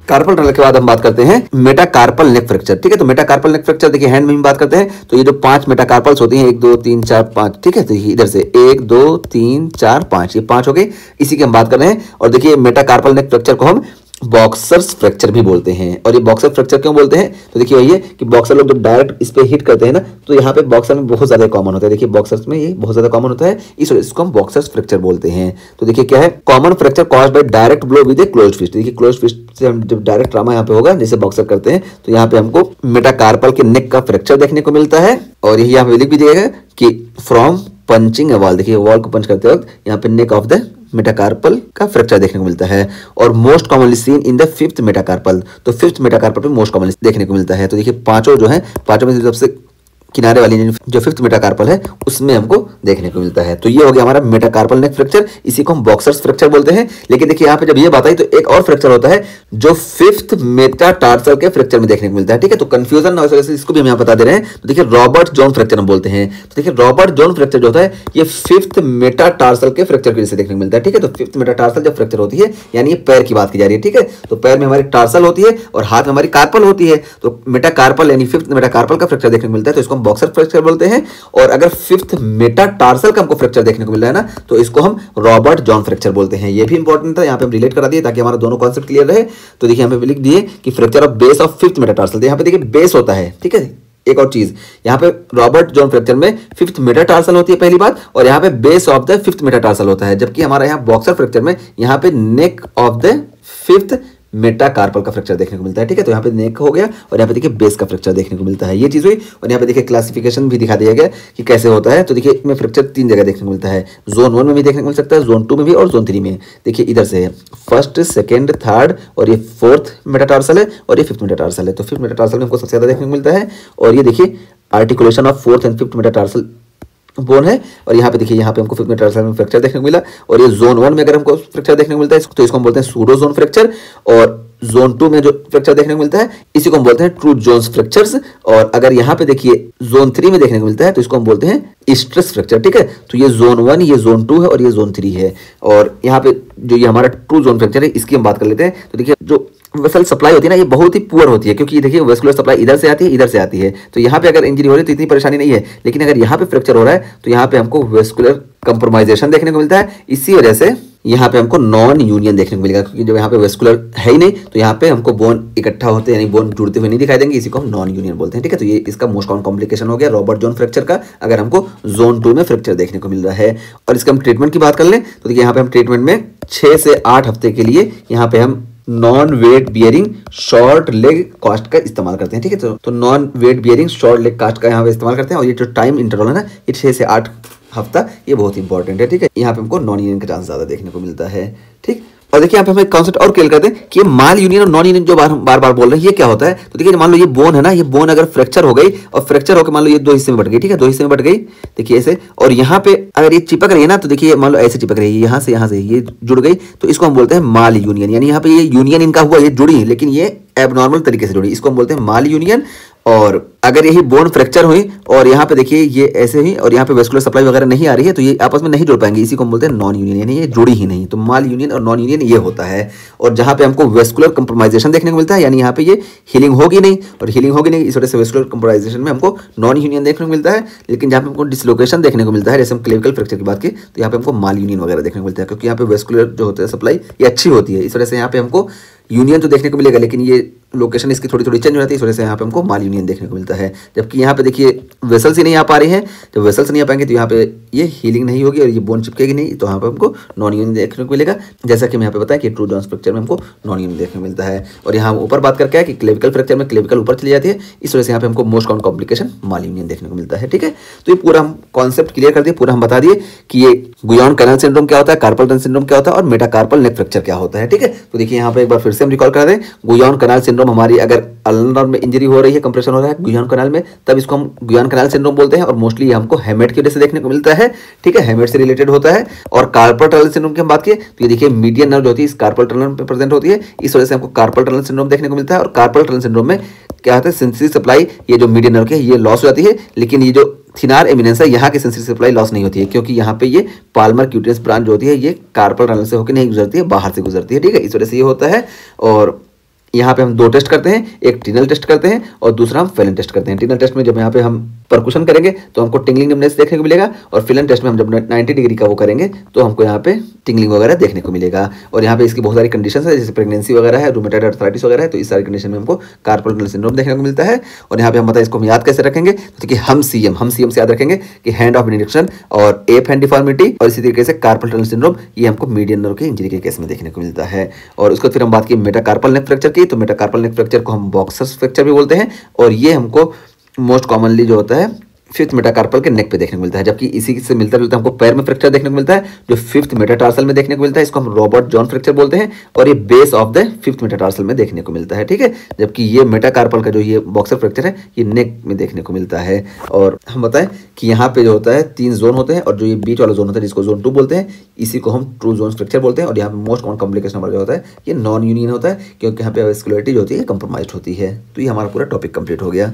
Carpal tunnel के बाद हम बात करते हैं मेटाकार्पल नेक फ्रैक्चर। ठीक है, तो मेटाकार्पल नेक फ्रैक्चर देखिए हैंड में हम बात करते हैं तो ये जो 5 मेटाकार्पल्स होती हैं 1 2 3 4 5। ठीक है, तो इधर से 1 2 3 4 5 ये 5 हो गए, इसी की हम बात कर रहे हैं। और देखिए मेटाकार्पल नेक फ्रैक्चर को हम बॉक्सर्स फ्रैक्चर भी बोलते हैं। और ये बॉक्सर फ्रैक्चर क्यों बोलते हैं, तो देखिए वही है कि बॉक्सर लोग जब डायरेक्ट इस पे हिट करते हैं ना, तो यहाँ पे बॉक्सर में बहुत ज्यादा कॉमन होता है। देखिए बॉक्सर्स में ये बहुत ज्यादा कॉमन होता है, इस वजह से इसको हम बॉक्सर्स फ्रैक्चर बोलते हैं। तो देखिए क्या है, common fracture caused by direct blow with a closed fist. देखिए क्लोज्ड फिस्ट से हम जब डायरेक्ट ट्रामा यहाँ पे होगा जैसे बॉक्सर करते हैं, तो यहाँ पे हमको मेटाकार्पल के नेक का फ्रैक्चर देखने को मिलता है। और यही यहाँ पे लिख भी दिया गया कि फ्रॉम पंचिंग ए वॉल, देखिए वॉल को पंच करते वक्त यहाँ पे नेक ऑफ द मेटाकार्पल का फ्रैक्चर देखने को मिलता है। और most commonly seen in the 5th metacarpal, तो 5th मेटाकार्पल पे मोस्ट कॉमनली देखने को मिलता है। तो देखिए पांचों जो है, पांचों में सबसे किनारे वाली जो 5th मेटाकार्पल है उसमें हमको देखने को मिलता है। तो ये हो गया हमारा मेटाकार्पल नेक फ्रैक्चर, इसी को हम बॉक्सर्स फ्रैक्चर बोलते हैं। लेकिन देखिए यहाँ पे जब ये बात आई तो एक और फ्रैक्चर होता है जो 5th मेटाटार्सल के फ्रैक्चर में देखने को मिलता है। ठीक है, तो कंफ्यूजन ना हो सके इसको भी हम यहाँ बता दे रहे हैं। तो देखिए रॉबर्ट जॉन फ्रैक्चर हम बोलते हैं। तो देखिए रॉबर्ट जॉन फ्रैक्चर जो होता है ये 5th मेटाटार्सल के फ्रैक्चर की वजह से देखने को मिलता है। ठीक है, तो 5th मेटाटार्सल जब फ्रैक्चर होती है यानी ये पैर की बात की जा रही है। ठीक है, तो पैर में हमारी टार्सल होती है और हाथ में हमारी कार्पल होती है। तो मेटाकार्पल यानी 5th मेटाकार्पल का फ्रैक्चर देखने को मिलता है, तो इसको हम बॉक्सर फ्रैक्चर बोलते हैं। और अगर 5th मेटाटार्सल का हमको फ्रैक्चर देखने को मिल रहा है ना, तो इसको हम रॉबर्ट जॉन फ्रैक्चर बोलते हैं। ये भी इंपॉर्टेंट था, यहाँ पे हम रिलेट करा दिए ताकि हमारा दोनों कॉन्सेप्ट क्लियर रहे। तो देखिए यहाँ पे लिख दिए कि fracture of base of 5th metatarsal, यहाँ पे देखिए बेस होता है। ठीक है, एक और चीज यहाँ पे रॉबर्ट जॉन फ्रैक्चर में 5th मेटाटार्सल होती है पहली बात, और यहाँ पे base of the 5th metatarsal होता है। जबकि हमारा यहाँ बॉक्सर फ्रैक्चर में यहाँ पे neck of the 5th metacarpal का फ्रैक्चर देखने को मिलता है। ठीक है, तो यहाँ पे नेक हो गया और यहाँ पे देखिए बेस का फ्रैक्चर देखने को मिलता है, ये चीज हुई। और यहाँ पे देखिए क्लासिफिकेशन भी दिखा दिया गया कि कैसे होता है। तो देखिए इसमें फ्रैक्चर 3 जगह देखने को मिलता है, जोन 1 में भी देखने को मिल सकता है, जोन 2 में भी और जोन 3 में। देखिए इधर से है 1st 2nd 3rd और ये 4th मेटाटार्सल है और ये 5th मेटाटार्सल है। तो 5th मेटाटार्सल में हमको सबसे ज्यादा देखने को मिलता है। और ये देखिए articulation of 4th and 5th metatarsal bone है। और यहाँ पे देखिए यहाँ पे हमको 5th मेटाटार्सल में फ्रैक्चर देखने को मिला। और ये जोन 1 में अगर हमको फ्रैक्चर देखने को मिलता है तो इसको हम बोलते हैं सूडो जोन फ्रैक्चर। और जोन 2 में जो फ्रैक्चर देखने को मिलता है इसी को हम बोलते हैं ट्रू जोन्स फ्रैक्चर्स। और अगर यहाँ पे देखिए जोन 3 में देखने को मिलता है तो इसको हम बोलते हैं स्ट्रेस फ्रैक्चर। ठीक है, तो ये जोन 1, ये जोन 2 है और ये जोन 3 है। और यहाँ पे जो ये हमारा ट्रू जोन फ्रैक्चर है इसकी हम बात कर लेते हैं। तो देखिए जो वेसल सप्लाई होती है ना ये बहुत ही पुअर होती है, क्योंकि देखिए वेस्कुलर सप्लाई इधर से आती है इधर से आती है। तो यहाँ पे अगर इंजरी हो रही है तो इतनी परेशानी नहीं है, लेकिन अगर यहाँ पे फ्रैक्चर हो रहा है तो यहाँ पे हमको वेस्कुलर कंप्रोमाइजेशन देखने को मिलता है। इसी वजह से यहाँ पे हमको नॉन यूनियन देखने को मिलेगा, क्योंकि जब यहाँ पे वेस्कुलर है ही नहीं तो यहाँ पे हमको बोन इकट्ठा होते यानी बोन जुड़ते हुए नहीं दिखाई देंगे, इसी को हम नॉन यूनियन बोलते हैं। ठीक है, तो ये इसका मोस्ट कॉमन कॉम्प्लिकेशन हो गया रॉबर्ट जॉन फ्रैक्चर का, अगर हमको जोन 2 में फ्रैक्चर देखने को मिल रहा है। और इसका हम ट्रीटमेंट की बात कर लें तो देखिए यहाँ पे हम ट्रीटमेंट में 6 से 8 हफ्ते के लिए यहाँ पे हम non weight bearing short leg cast का इस्तेमाल करते हैं। ठीक है, तो non weight bearing short leg cast का यहाँ पे इस्तेमाल करते हैं। और ये जो टाइम इंटरवल है ना ये 6 से 8 हफ्ता ये बहुत इंपॉर्टेंट है। ठीक है, यहाँ पे हमको नॉन यूनियन का चांस ज्यादा देखने को मिलता है। ठीक, और देखिए यहाँ पे हम एक कॉन्सेप्ट और क्लियर करते हैं कि माल यूनियन और नॉन यूनियन जो बार बार बोल रहे हैं ये क्या होता है। तो देखिए मान लो ये बोन है ना, ये बोन अगर फ्रैक्चर हो गई और फ्रैक्चर होकर मान लो ये 2 हिस्से में बट गई। ठीक है, 2 हिस्से में बट गई देखिए ऐसे, और यहाँ पे अगर ये चिपक रही है ना तो देखिए मान लो ऐसे चिपक रही है, यहाँ से ये जुड़ गई, तो इसको हम बोलते हैं माल यूनियन। यानी यहाँ पे ये यूनियन इनका हुआ, ये जुड़ी लेकिन ये एबनॉर्मल तरीके से जुड़ी, इसको हम बोलते हैं माल यूनियन। और अगर यही बोन फ्रैक्चर हुई और यहाँ पे देखिए ये ऐसे ही और यहाँ पे वेस्कुलर सप्लाई वगैरह नहीं आ रही है तो ये आपस में नहीं जुड़ पाएंगे, इसी को हम बोलते हैं नॉन यूनियन, यानी ये जुड़ी ही नहीं। तो माल यूनियन और नॉन यूनियन ये होता है। और जहाँ पे हमको वेस्कुलर कंप्रोमाइजेशन देखने को मिलता है यानी यहाँ पे ये हीलिंग होगी नहीं, और हीलिंग होगी नहीं इस वजह से वेस्कुलर कंप्रोमाइजेशन में हमको नॉन यूनियन देखने को मिलता है। लेकिन जहाँ पे हमको डिसलोकेशन देखने को मिलता है, जैसे हम क्लेविकल फ्रैक्चर की बात की तो यहाँ पे हमको माल यूनियन वगैरह देखने को मिलता है, क्योंकि यहाँ पे वेस्कुलर जो होता है सप्लाई ये अच्छी होती है, इस वजह से यहाँ पे हमको यूनियन तो देखने को मिलेगा लेकिन ये लोकेशन इसकी थोड़ी थोड़ी चेंज हो जाती है, इस वजह से यहाँ पे हमको माल यूनियन देखने को मिलता है। जबकि यहाँ पे देखिए वेसल्स ही नहीं आ पा रही हैं, जब वेसल्स नहीं आ पाएंगे तो यहाँ पे ये हीलिंग नहीं होगी और ये बोन चिपकेगी नहीं, तो यहाँ पे हमको नॉन यूनियन देखने को मिलेगा। जैसा कि मैं यहाँ पे बताया कि ट्रू जॉन्स फ्रैक्चर में हमको नॉन यूनियन देखने को मिलता है। और यहाँ ऊपर बात करके है कि क्लेविकल फ्रैक्चर में क्लेविकल ऊपर चली जाती है, इस वजह से यहाँ पे हमको मोस्ट कॉमन कॉम्प्लिकेशन माल यूनियन देखने को मिलता है। ठीक है, तो ये पूरा हम कॉन्सेप्ट क्लियर कर दिए, पूरा हम बता दिए कि ये गुयान कैनाल सिंड्रोम क्या होता है, कार्पल टनल सिंड्रोम क्या होता है और मेटाकार्पल नेक फ्रैक्चर क्या होता है। ठीक है, तो देखिए यहाँ पे एक बार फिर से हम रिकॉल करा दें, गुयान कैनाल सिंड्रोम हमारी अगर अल्नर में इंजरी हो रही है, कंप्रेशन हो रहा है गुयान कैनाल में, तब इसको हम गुयान कैनाल सिंड्रोम बोलते हैं। और मोस्टली हमको हेमेट की वजह से देखने को मिलता है। ठीक है, हेमेट से रिलेटेड होता है। और कार्पल टनल सिंड्रोम की हम बात किए तो ये देखिए मीडियन नर्व जो होती है इस कार्पल टनल में प्रेजेंट होती है, इस वजह से हमको कार्पल टनल सिंड्रोम देखने को मिलता है। और कार्पल टनल सिंड्रोम में क्या होता है, सिंथेसिस सप्लाई ये जो मीडियन नर्व की है ये लॉस हो जाती है, लेकिन ये जो थिनार एमिनेंस है यहाँ की सिंथेसिस सप्लाई लॉस नहीं होती है, क्योंकि यहाँ पे ये पाल्मर क्यूटियस ब्रांच जो होती है ये कार्पल टनल से होकर नहीं गुजरती है, बाहर से गुजरती है। ठीक है, इस वजह से ये होता है। और यहाँ पे हम दो टेस्ट करते हैं, एक टिनल टेस्ट करते हैं और दूसरा हम फेलन टेस्ट करते हैं। टिनल टेस्ट में जब यहाँ पे हम परकुशन करेंगे तो हमको टिंगलिंग इम्पीडेंस देखने को मिलेगा, और फेलन टेस्ट में हम जब 90 डिग्री का वो करेंगे तो हमको यहाँ पे टिंगलिंग वगैरह देखने को मिलेगा। और यहाँ पे इसकी बहुत सारी कंडीशंस है, जैसे प्रेगनेंसी वगैरह है, रूमेटॉइड आर्थराइटिस वगैरह है, तो इस सारी कंडीशन में हमको कार्पल टनल सिंड्रोम देखने को मिलता है। और यहाँ पे हम बताएं इसको हम याद कैसे रखेंगे, तो देखिए हम सीएम से याद रखेंगे कि हैंड ऑफ बेनेडिक्शन और एप हैंड डिफॉर्मिटी, और इसी तरीके से कार्पल टनल सिंड्रोम ये हमको मीडियन नर्व की इंजरी के केस में देखने को मिलता है। और उसको फिर हम बात की मेटाकार्पल नेक फ्रैक्चर की, तो मेटाकार्पल नेक फ्रैक्चर को हम बॉक्सर्स फ्रैक्चर भी बोलते हैं, और ये हमको मोस्ट कॉमनली जो होता है फिफ्थ मेटाकार्पल के नेक पे देखने को मिलता है। जबकि इसी से मिलता जुलता हमको पैर में फ्रैक्चर देखने को मिलता है, जो फिफ्थ मेटाटार्सल में देखने को मिलता है, इसको हम रॉबर्ट जॉन फ्रैक्चर बोलते हैं, और ये base of the fifth metatarsal में देखने को मिलता है। ठीक है, जबकि ये मेटाकार्पल का जो ये बॉक्सर फ्रैक्चर है ये नेक में देखने को मिलता है। और हम बताएं कि यहाँ पे जो होता है 3 जोन होते हैं, और जो ये बीच वाला जोन होता है जिसको जोन 2 बोलते हैं, इसी को हम ट्रू जोन फ्रैक्चर बोलते हैं। और यहाँ पे मोस्ट कॉमन कॉम्प्लिकेशन हमारा जो होता है ये नॉन यूनियन होता है, क्योंकि यहाँ पे वेस्कुलरिटी जो होती है कंप्रोमाइज होती है। तो ये हमारा पूरा टॉपिक कंप्लीट हो गया।